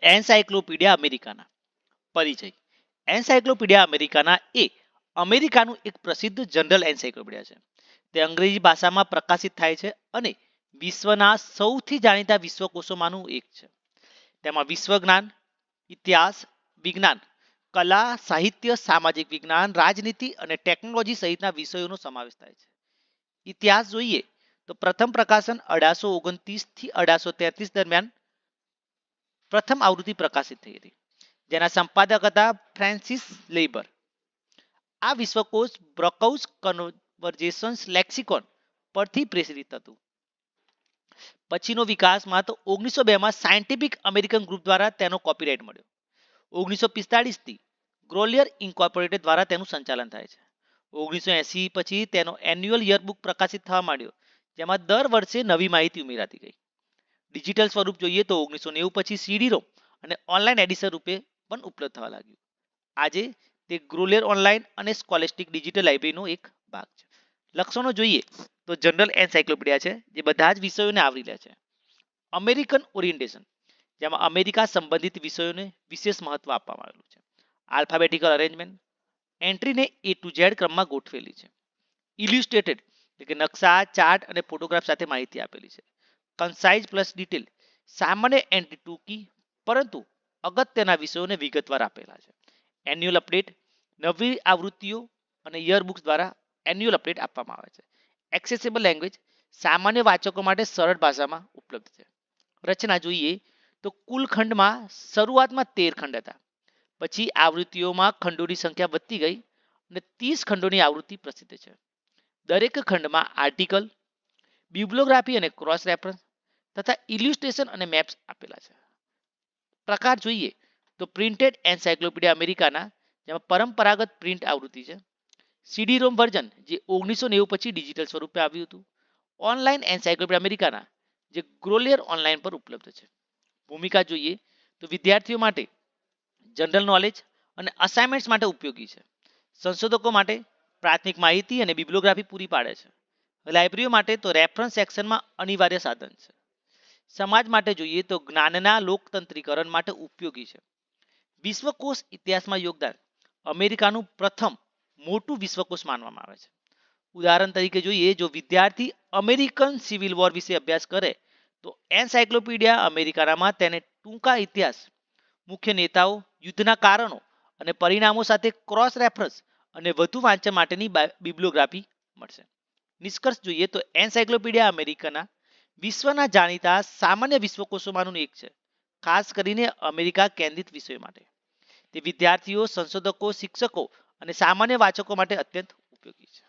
Encyclopaedia અમેરિકાના પરિચય. Encyclopaedia અમેરિકાના એ અમેરિકાનું એક પ્રસિદ્ધ જનરલ એન્સાયક્લોપીડિયા છે. તે અંગ્રેજી ભાષામાં પ્રકાશિત થાય છે અને વિશ્વના સૌથી જાણીતા વિશ્વકોશોમાંનું એક છે. તેમાં વિશ્વજ્ઞાન, ઇતિહાસ, વિજ્ઞાન, કલા, સાહિત્ય, સામાજિક વિજ્ઞાન, રાજનીતિ અને ટેકનોલોજી સહિતના વિષયોનો સમાવેશ થાય છે. ઇતિહાસ જોઈએ તો પ્રથમ પ્રકાશન 1829 થી 1833 દરમિયાન પ્રથમ આવૃત્તિ પ્રકાશિત થઈ હતી, જેના સંપાદક હતા ફ્રાન્સિસ લેબર. આ વિશ્વકોશ બ્રકઉસ કન્વર્જેશન્સ લેક્સિકોન પરથી પ્રેરિત હતું. પછીનો વિકાસમાં તો 1902 માં સાયન્ટિફિક અમેરિકન ગ્રુપ દ્વારા તેનો કોપીરાઇટ મળ્યો. 1945 થી ગ્રોલિયર ઇન્કોર્પોરેટેડ દ્વારા તેનું સંચાલન થાય છે. 1980 પછી તેનો એન્યુઅલ યરબુક પ્રકાશિત થવા માંડ્યો, જેમાં દર વર્ષે નવી માહિતી ઉમેરાતી ગઈ. ડિજિટલ સ્વરૂપ જોઈએ તો 1990 પછી સીડી-રોમ અને ઓનલાઈન એડિશન રૂપે પણ ઉપલબ્ધ થવા લાગ્યું. આજે તે ગ્રોલિયર ઓનલાઈન અને સ્કોલેસ્ટિક ડિજિટલ લાઇબ્રેરીનો એક ભાગ છે. લક્ષણો જોઈએ તો જનરલ એન્સાયક્લોપીડિયા છે, જે બધા જ વિષયોને આવરી લે છે. અમેરિકન ઓરિએન્ટેશન, જેમાં અમેરિકા સંબંધિત વિષયોને વિશેષ મહત્વ આપવામાં આવેલું છે. આલ્ફાબેટિકલ અરેન્જમેન્ટ, એન્ટ્રીને A to Z ક્રમમાં ગોઠવેલી છે. ઇલ્યુસ્ટ્રેટેડ એટલે કે નકશા, ચાર્ટ અને ફોટોગ્રાફ સાથે માહિતી આપેલી છે. કન્સાઇઝ પ્લસ ડિટેલ, સામાન્ય એન્ટ્રી ટૂંકી પરંતુ અગત્યના વિષયોને વિગતવાર આપેલા છે. એન્યુઅલ અપડેટ, નવી આવૃત્તિઓ અને યરબુક્સ દ્વારા એન્યુઅલ અપડેટ આપવામાં આવે છે. એક્સેસિબલ લેંગ્વેજ, સામાન્ય વાચકો માટે સરળ ભાષામાં ઉપલબ્ધ છે. રચના જોઈએ તો કુલ ખંડમાં શરૂઆતમાં 13 ખંડ હતા. પછી આવૃત્તિઓમાં ખંડોની સંખ્યા વધતી ગઈ અને 30 ખંડોની આવૃત્તિ પ્રસિદ્ધ છે. દરેક ખંડમાં આર્ટિકલ, બિબ્લિયોગ્રાફી અને ક્રોસ રેફરન્સ તથા ઇલ્યુસ્ટ્રેશન અને મેપ્સ આપેલા છે. પ્રકાર જોઈએ તો પ્રિન્ટેડ એન્સાયક્લોપીડિયા અમેરિકાના, જેમાં પરંપરાગત પ્રિન્ટ આવૃત્તિ છે. સીડી-રોમ વર્ઝન, જે 1990 પછી ડિજિટલ સ્વરૂપે આવ્યું હતું. ઓનલાઈન એન્સાયક્લોપીડિયા અમેરિકાના, જે ગ્રોલિયર ઓનલાઈન પર ઉપલબ્ધ છે. ભૂમિકા જોઈએ તો વિદ્યાર્થીઓ માટે જનરલ નોલેજ અને અસાઇનમેન્ટ્સ માટે ઉપયોગી છે. સંશોધકો માટે પ્રાથમિક માહિતી અને બિબ્લિયોગ્રાફી પૂરી પાડે છે. લાઇબ્રેરીઓ માટે તો રેફરન્સ સેક્શનમાં અનિવાર્ય સાધન છે. સમાજ માટે જોઈએ તો જ્ઞાનના લોકતંત્રીકરણ માટે ઉપયોગી છે. વિશ્વકોશ ઇતિહાસમાં યોગદાન, અમેરિકાનું પ્રથમ મોટું વિશ્વકોશ માનવામાં આવે છે. ઉદાહરણ તરીકે જોઈએ, જો વિદ્યાર્થી અમેરિકન સિવિલ વોર વિશે અભ્યાસ કરે તો એન્સાયક્લોપીડિયા અમેરિકાનામાં તેને ટૂંકા ઇતિહાસ, મુખ્ય નેતાઓ, યુદ્ધના કારણો અને પરિણામો સાથે ક્રોસ રેફરન્સ અને વધુ વાંચન માટેની બિબ્લિયોગ્રાફી મળશે. નિષ્કર્ષ જોઈએ તો એન્સાયક્લોપીડિયા અમેરિકાના વિશ્વના જાણીતા સામાન્ય વિશ્વકોશોમાંનું એક છે, ખાસ કરીને અમેરિકા કેન્દ્રિત વિષયો માટે. તે વિદ્યાર્થીઓ, સંશોધકો, શિક્ષકો અને સામાન્ય વાચકો માટે અત્યંત ઉપયોગી છે.